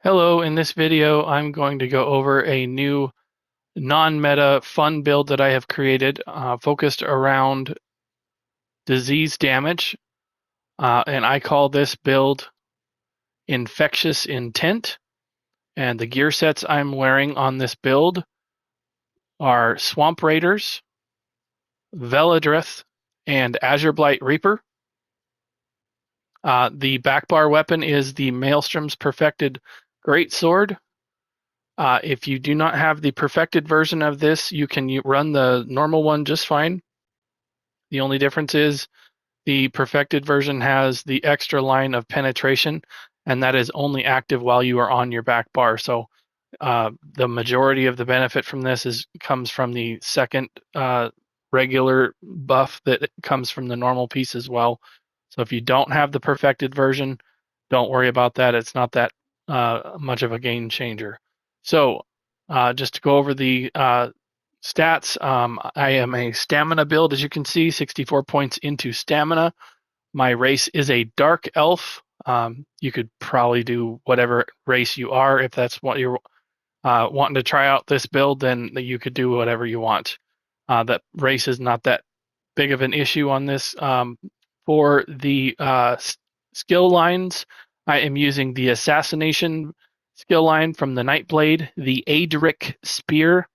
Hello, in this video I'm going to go over a new non-meta fun build that I have created focused around disease damage, and I call this build Infectious Intent. And the gear sets I'm wearing on this build are Swamp Raiders, Velidreth, and Azureblight Reaper. The backbar weapon is the Maelstrom's Perfected Greatsword. If you do not have the perfected version of this, you can run the normal one just fine. The only difference is the perfected version has the extra line of penetration, and that is only active while you are on your back bar. So the majority of the benefit from this comes from the second regular buff that comes from the normal piece as well. So if you don't have the perfected version, don't worry about that. It's not that much of a game changer. So just to go over the stats, I am a stamina build, as you can see, 64 points into stamina. My race is a dark elf. You could probably do whatever race you are. If that's what you're wanting to try out this build, then you could do whatever you want. That race is not that big of an issue on this. For the skill lines, I am using the Assassination skill line from the Nightblade, the Aedric Spear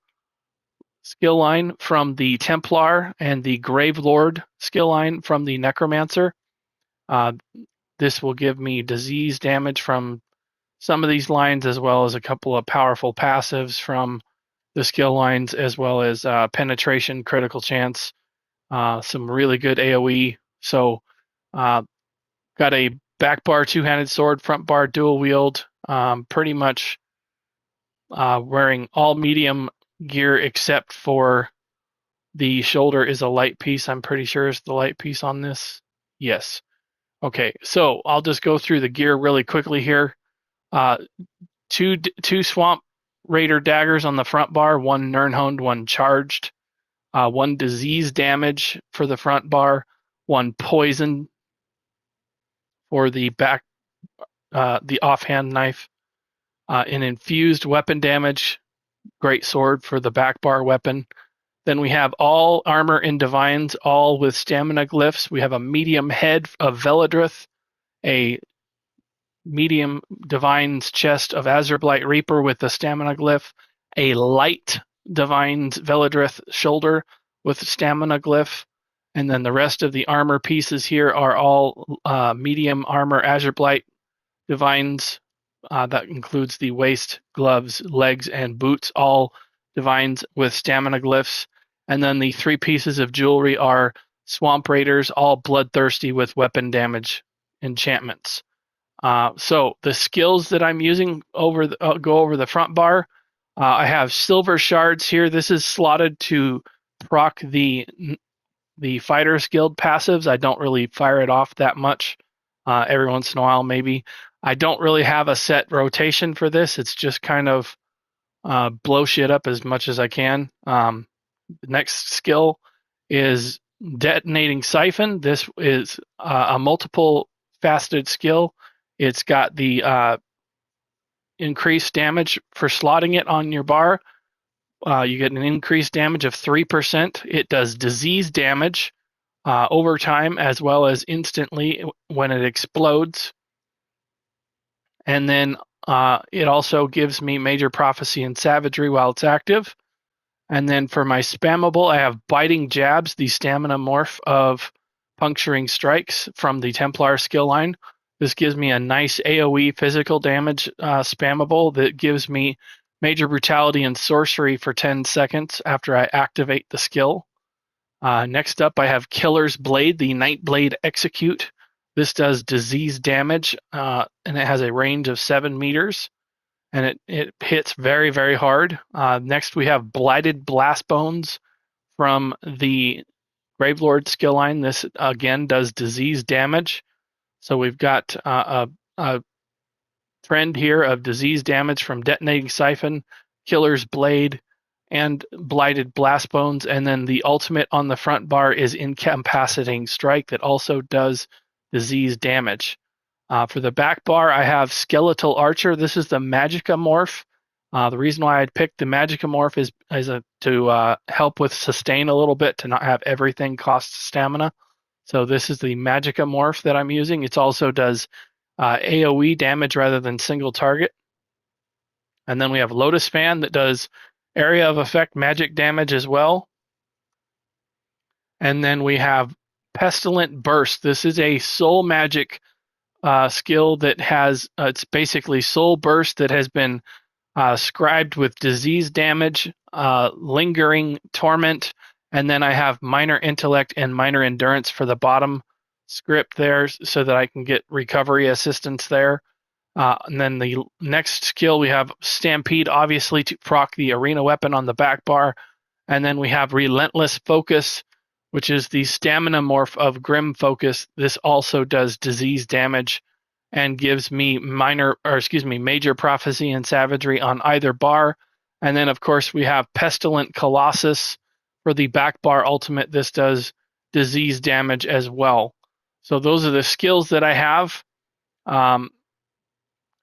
skill line from the Templar, and the Gravelord skill line from the Necromancer. Uh, this will give me disease damage from some of these lines, as well as a couple of powerful passives from the skill lines, as well as penetration, critical chance, some really good AoE. So, got a back bar two-handed sword, front bar dual wield, pretty much wearing all medium gear except for the shoulder is a light piece. I'm pretty sure it's the light piece on this. Yes. Okay, so I'll just go through the gear really quickly here. Uh, two Swamp Raider daggers on the front bar, one Nirnhoned, one charged, one disease damage for the front bar, one poison for the back, the offhand knife, an infused weapon damage, great sword for the back bar weapon. Then we have all armor and divines, all with stamina glyphs. We have a medium head of Velidreth, a medium divine's chest of Azureblight Reaper with the stamina glyph, a light divine's Velidreth shoulder with stamina glyph, and then the rest of the armor pieces here are all medium armor Azureblight divines. That includes the waist, gloves, legs, and boots, all divines with stamina glyphs. And then the three pieces of jewelry are Swamp Raiders, all bloodthirsty with weapon damage enchantments. So the skills that I'm using go over the front bar. I have silver shards here. This is slotted to proc the Fighters Guild passives. I don't really fire it off that much. Every once in a while, maybe. I don't really have a set rotation for this. It's just kind of blow shit up as much as I can. The next skill is Detonating Siphon. This is a multiple faceted skill. It's got the increased damage for slotting it on your bar. You get an increased damage of 3%. It does disease damage over time as well as instantly when it explodes. And then it also gives me Major Prophecy and Savagery while it's active. And then for my spammable, I have Biting Jabs, the stamina morph of Puncturing Strikes from the Templar skill line. This gives me a nice AoE physical damage spammable that gives me Major Brutality and Sorcery for 10 seconds after I activate the skill. Next up, I have Killer's Blade, the Nightblade Execute. This does disease damage, and it has a range of 7 meters, and it hits very, very hard. Next, we have Blighted Blastbones from the Gravelord skill line. This, again, does disease damage. So we've got a trend here of disease damage from Detonating Siphon, Killer's Blade, and Blighted Blastbones. And then the ultimate on the front bar is Incapacitating Strike that also does disease damage. For the back bar, I have Skeletal Archer. This is the Magicka morph. The reason why I'd picked the Magicka morph is to help with sustain a little bit, to not have everything cost stamina. So this is the Magicka morph that I'm using. It also does AoE damage rather than single target. And then we have Lotus Fan that does area of effect magic damage as well. And then we have Pestilent Burst. This is a soul magic skill that has, it's basically soul burst that has been scribed with disease damage, lingering torment, and then I have minor intellect and minor endurance for the bottom script there so that I can get recovery assistance there. And then the next skill we have Stampede, obviously to proc the arena weapon on the back bar. And then we have Relentless Focus, which is the stamina morph of Grim Focus. This also does disease damage and gives me major prophecy and savagery on either bar. And then of course we have Pestilent Colossus for the back bar ultimate. This does disease damage as well. So those are the skills that I have.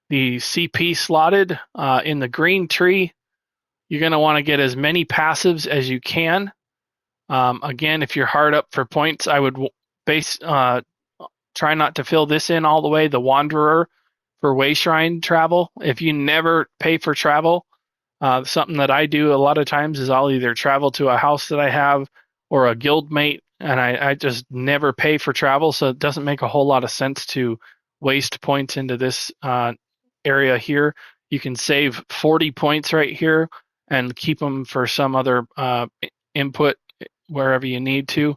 The CP slotted in the green tree, you're going to want to get as many passives as you can. Again, if you're hard up for points, I would try not to fill this in all the way. The Wanderer for Wayshrine travel. If you never pay for travel, something that I do a lot of times is I'll either travel to a house that I have or a guildmate, and I just never pay for travel, so it doesn't make a whole lot of sense to waste points into this area here. You can save 40 points right here and keep them for some other input wherever you need to.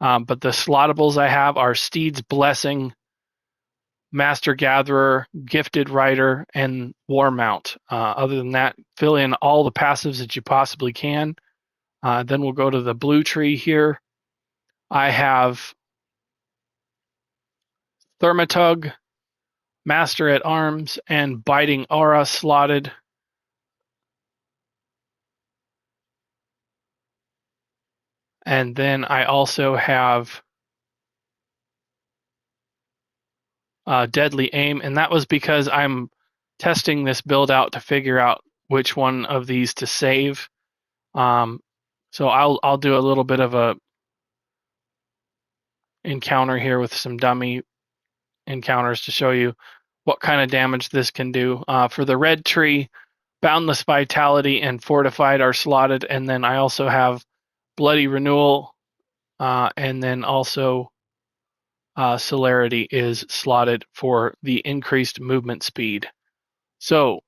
But the slottables I have are Steed's Blessing, Master Gatherer, Gifted Rider, and War Mount. Other than that, fill in all the passives that you possibly can. Then we'll go to the blue tree here. I have Thermatug, Master at Arms, and Biting Aura slotted. And then I also have Deadly Aim, and that was because I'm testing this build out to figure out which one of these to save. So I'll do a little bit of a encounter here with some dummy encounters to show you what kind of damage this can do. For the red tree, Boundless Vitality and Fortified are slotted, and then I also have Bloody Renewal, and then also Celerity is slotted for the increased movement speed. So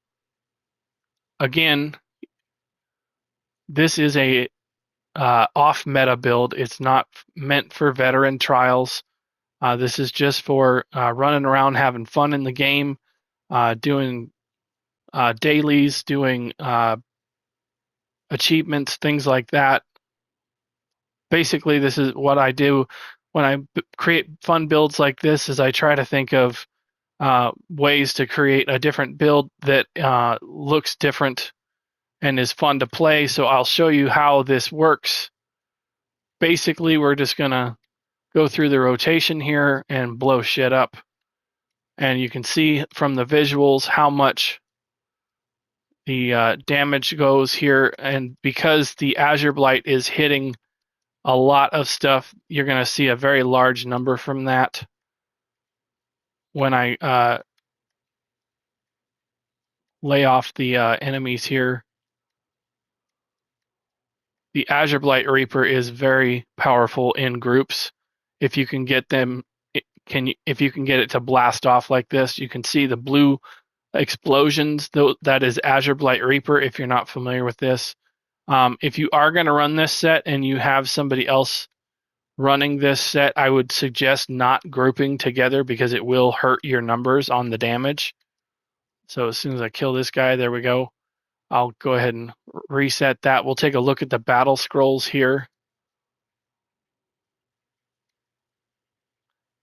again, this is a off meta build. It's not meant for veteran trials. This is just for running around, having fun in the game, doing dailies, doing achievements, things like that. Basically, this is what I do when I create fun builds like this. Is I try to think of ways to create a different build that looks different and is fun to play. So I'll show you how this works. Basically, we're just gonna go through the rotation here and blow shit up. And you can see from the visuals how much the damage goes here. And because the Azureblight is hitting a lot of stuff, you're going to see a very large number from that. When I lay off the enemies here, the Azureblight Reaper is very powerful in groups. If you can get them, if you can get it to blast off like this, you can see the blue explosions. That is Azureblight Reaper. If you're not familiar with this, if you are going to run this set and you have somebody else running this set, I would suggest not grouping together because it will hurt your numbers on the damage. So as soon as I kill this guy, there we go. I'll go ahead and reset that. We'll take a look at the battle scrolls here.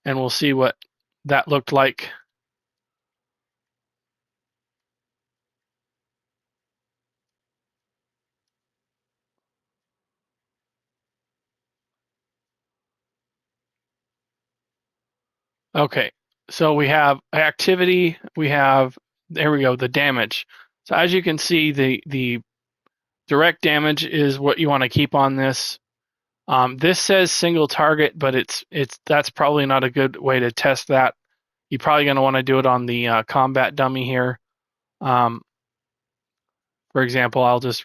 And we'll see what that looked like. Okay, So we have activity, there we go, the damage. So as you can see, the direct damage is what you want to keep on this. This says single target, but that's probably not a good way to test that. You're probably going to want to do it on the combat dummy here. For example, I'll just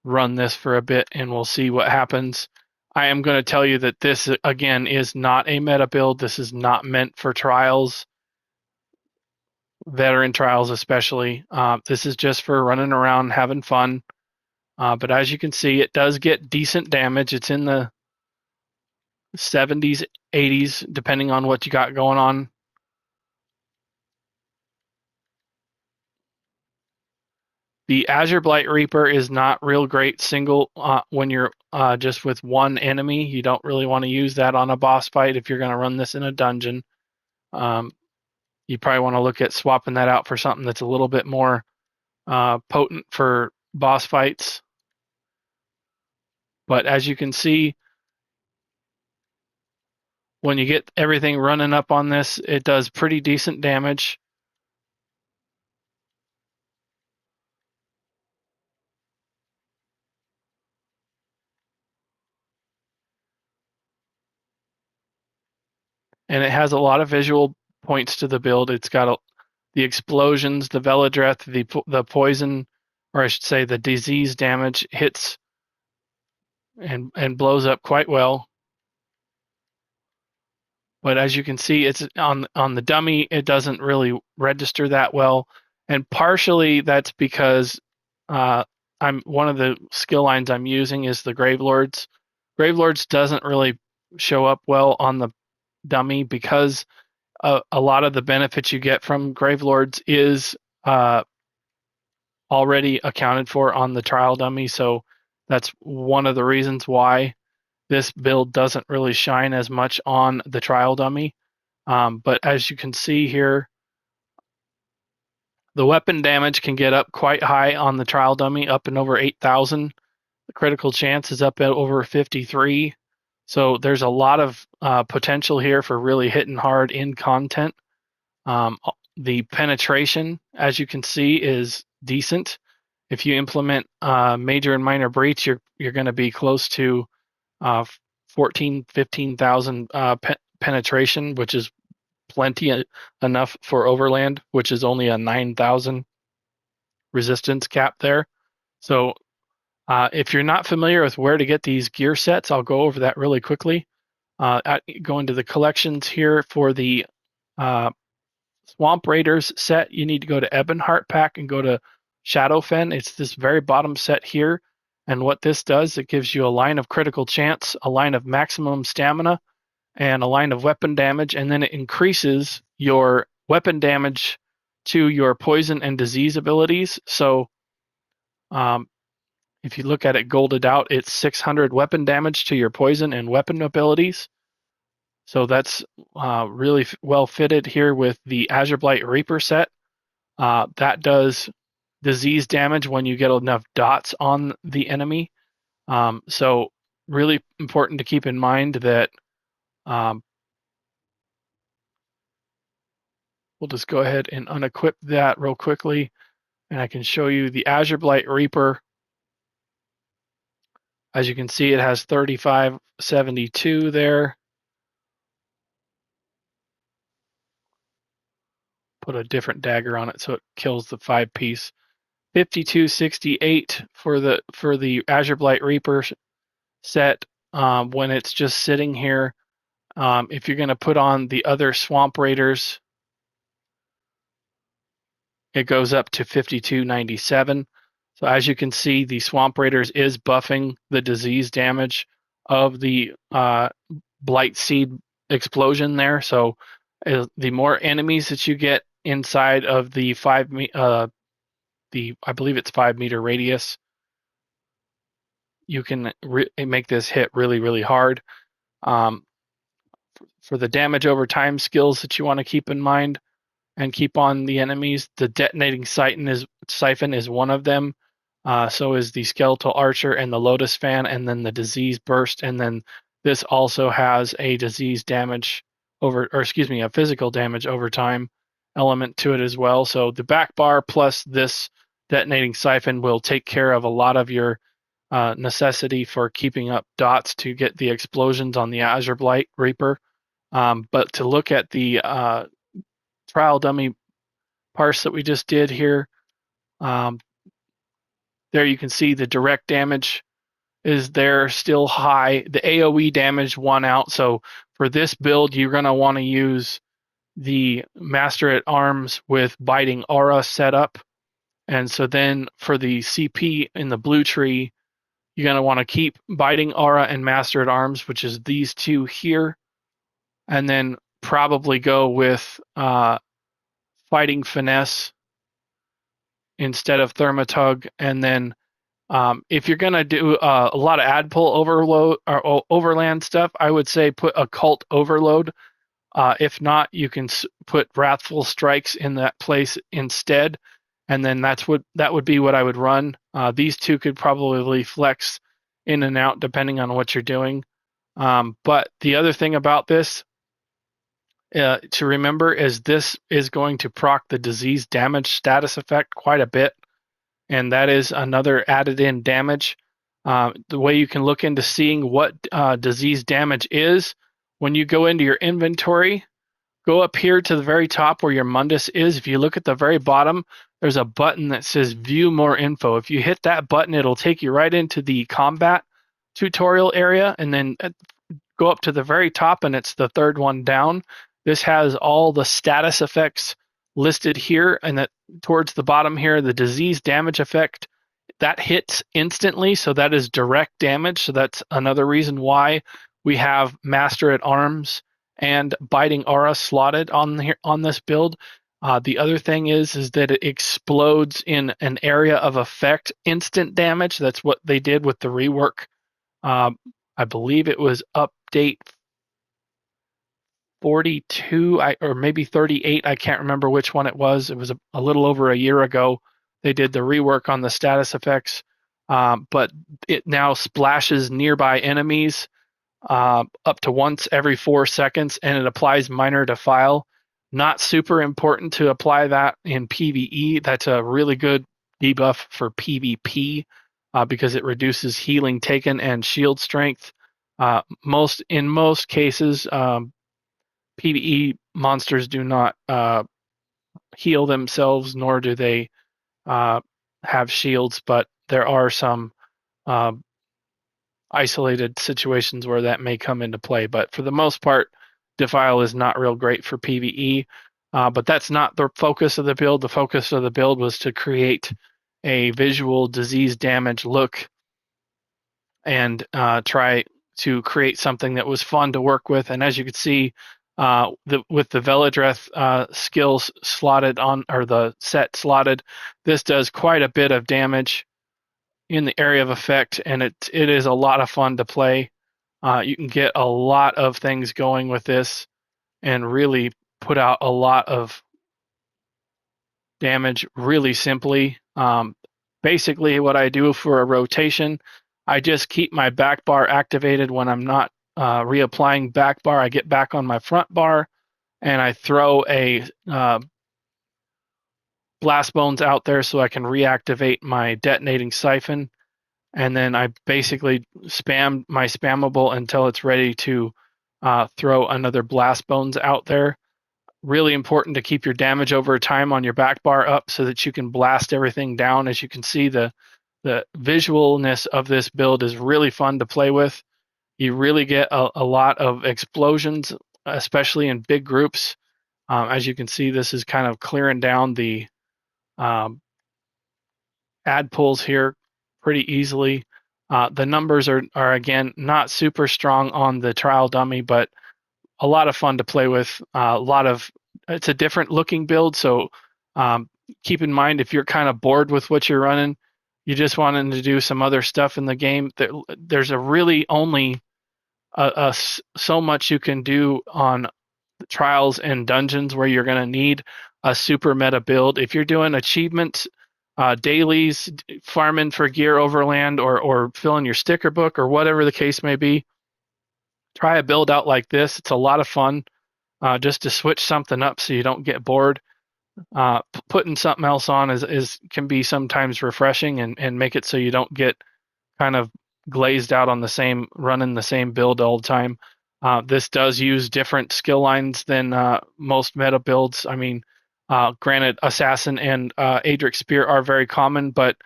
run this for a bit and we'll see what happens. I am going to tell you that this, again, is not a meta build. This is not meant for trials, veteran trials especially. This is just for running around, having fun. But as you can see, it does get decent damage. It's in the 70s, 80s, depending on what you got going on. The Azureblight Reaper is not real great single when you're just with one enemy. You don't really want to use that on a boss fight if you're going to run this in a dungeon. You probably want to look at swapping that out for something that's a little bit more potent for boss fights. But as you can see, when you get everything running up on this, it does pretty decent damage. And it has a lot of visual points to the build. It's got the explosions, the Velidreth, the poison, or I should say the disease damage hits and blows up quite well. But as you can see, it's on the dummy, it doesn't really register that well. And partially that's because I'm one of the skill lines I'm using is the Gravelords. Gravelords doesn't really show up well on the dummy because a lot of the benefits you get from Gravelords is already accounted for on the trial dummy. So that's one of the reasons why this build doesn't really shine as much on the trial dummy. But as you can see here, the weapon damage can get up quite high on the trial dummy, up and over 8,000. The critical chance is up at over 53. So there's a lot of potential here for really hitting hard in content. The penetration, as you can see, is decent. If you implement major and minor breach, you're going to be close to 14, 15,000 penetration, which is plenty enough for Overland, which is only a 9,000 resistance cap there. So if you're not familiar with where to get these gear sets, I'll go over that really quickly. Go into the collections here for the Swamp Raiders set. You need to go to Ebonheart Pack and go to Shadowfen. It's this very bottom set here. And what this does, it gives you a line of critical chance, a line of maximum stamina, and a line of weapon damage. And then it increases your weapon damage to your poison and disease abilities. So if you look at it golded out, it's 600 weapon damage to your poison and weapon abilities. So that's really well fitted here with the Azureblight Reaper set. That does disease damage when you get enough dots on the enemy. So really important to keep in mind that we'll just go ahead and unequip that real quickly, and I can show you the Azureblight Reaper. As you can see, it has 3572 there. Put a different dagger on it so it kills the 5-piece. 5268 for the Azureblight Reaper set when it's just sitting here. If you're going to put on the other Swamp Raiders, it goes up to 5297. So as you can see, the Swamp Raiders is buffing the disease damage of the Blight Seed explosion there. So the more enemies that you get inside of the I believe it's 5-meter radius, you can make this hit really, really hard. For the damage over time skills that you want to keep in mind and keep on the enemies, the detonating siphon is one of them. So is the skeletal archer and the lotus fan, and then the disease burst, and then this also has a disease damage a physical damage over time element to it as well. So the back bar plus this detonating siphon will take care of a lot of your necessity for keeping up dots to get the explosions on the Azureblight Reaper. But to look at the trial dummy parse that we just did here, there you can see the direct damage is there still high. The AoE damage won out. So for this build, you're going to want to use the Master at Arms with Biting Aura setup. And so then for the CP in the blue tree, you're going to want to keep Biting Aura and Master at Arms, which is these two here. And then probably go with Fighting Finesse instead of Thermatug. And then if you're going to do a lot of ad pull overload or overland stuff, I would say put Occult Overload. If not, you can put Wrathful Strikes in that place instead, and then that would be what I would run. These two could probably flex in and out depending on what you're doing. But the other thing about this to remember is this is going to proc the disease damage status effect quite a bit, and that is another added in damage. The way you can look into seeing what disease damage is, when you go into your inventory, go up here to the very top where your Mundus is. If you look at the very bottom, there's a button that says View More Info. If you hit that button, it'll take you right into the combat tutorial area, and then go up to the very top, and it's the third one down. This has all the status effects listed here, and that towards the bottom here, the disease damage effect, that hits instantly, so that is direct damage. So that's another reason why we have Master at Arms and Biting Aura slotted on here on this build. The other thing is that it explodes in an area of effect, instant damage. That's what they did with the rework. I believe it was update 42 or maybe 38. I can't remember which one it was. It was a little over a year ago. They did the rework on the status effects, but it now splashes nearby enemies up to once every 4 seconds, and it applies Minor Defile. Not super important to apply that in PvE. That's a really good debuff for PvP because it reduces healing taken and shield strength. In most cases, PvE monsters do not heal themselves, nor do they have shields, but there are some isolated situations where that may come into play. But for the most part, Defile is not real great for PvE, but that's not the focus of the build. The focus of the build was to create a visual disease damage look and try to create something that was fun to work with. And as you can see, with the Velidreth skills slotted on, or the set slotted, this does quite a bit of damage in the area of effect, and it is a lot of fun to play. You can get a lot of things going with this and really put out a lot of damage really simply. Basically, what I do for a rotation, I just keep my back bar activated when I'm not reapplying back bar. I get back on my front bar, and I throw a blast bones out there so I can reactivate my detonating siphon. And then I basically spam my spammable until it's ready to throw another blast bones out there. Really important to keep your damage over time on your back bar up so that you can blast everything down. As you can see, the visualness of this build is really fun to play with. You really get a lot of explosions, especially in big groups. As you can see, this is kind of clearing down the ad pulls here pretty easily. The numbers are again not super strong on the trial dummy, but a lot of fun to play with. It's a different looking build, so keep in mind if you're kind of bored with what you're running, you just wanting to do some other stuff in the game. There's a really only so much you can do on trials and dungeons where you're going to need a super meta build. If you're doing achievements, dailies, farming for gear overland, or filling your sticker book, or whatever the case may be, try a build out like this. It's a lot of fun. just to switch something up so you don't get bored. Putting something else on is can be sometimes refreshing and make it so you don't get kind of glazed out on running the same build all the time. This does use different skill lines than most meta builds. I mean, granted, Assassin and Aedric Spear are very common, but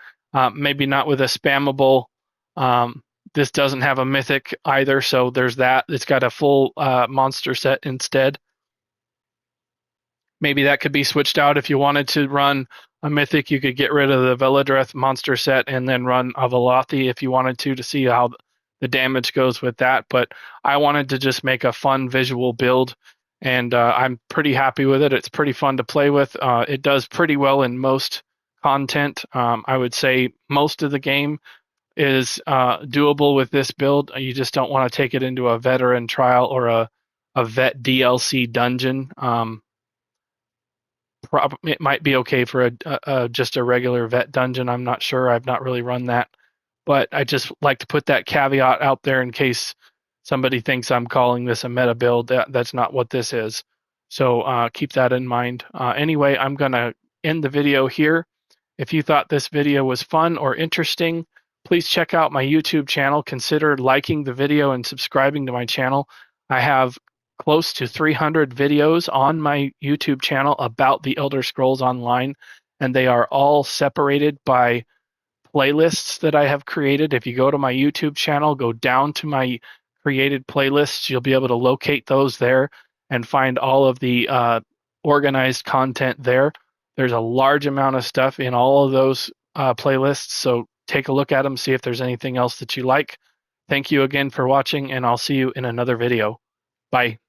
maybe not with a spammable. This doesn't have a Mythic either, so there's that. It's got a full monster set instead. Maybe that could be switched out if you wanted to run a Mythic. You could get rid of the Velidreth monster set and then run a Velothi if you wanted to see how the damage goes with that. But I wanted to just make a fun visual build, and I'm pretty happy with it. It's pretty fun to play with. It does pretty well in most content. I would say most of the game is doable with this build. You just don't want to take it into a veteran trial or a vet DLC dungeon. It might be okay for just a regular vet dungeon. I'm not sure. I've not really run that, but I just like to put that caveat out there in case somebody thinks I'm calling this a meta build. That's not what this is. So keep that in mind. Anyway, I'm gonna end the video here. If you thought this video was fun or interesting, please check out my YouTube channel. Consider liking the video and subscribing to my channel. I have close to 300 videos on my YouTube channel about the Elder Scrolls Online, and they are all separated by playlists that I have created. If you go to my YouTube channel, go down to my created playlists, you'll be able to locate those there and find all of the organized content there. There's a large amount of stuff in all of those playlists, so take a look at them, see if there's anything else that you like. Thank you again for watching, and I'll see you in another video. Bye.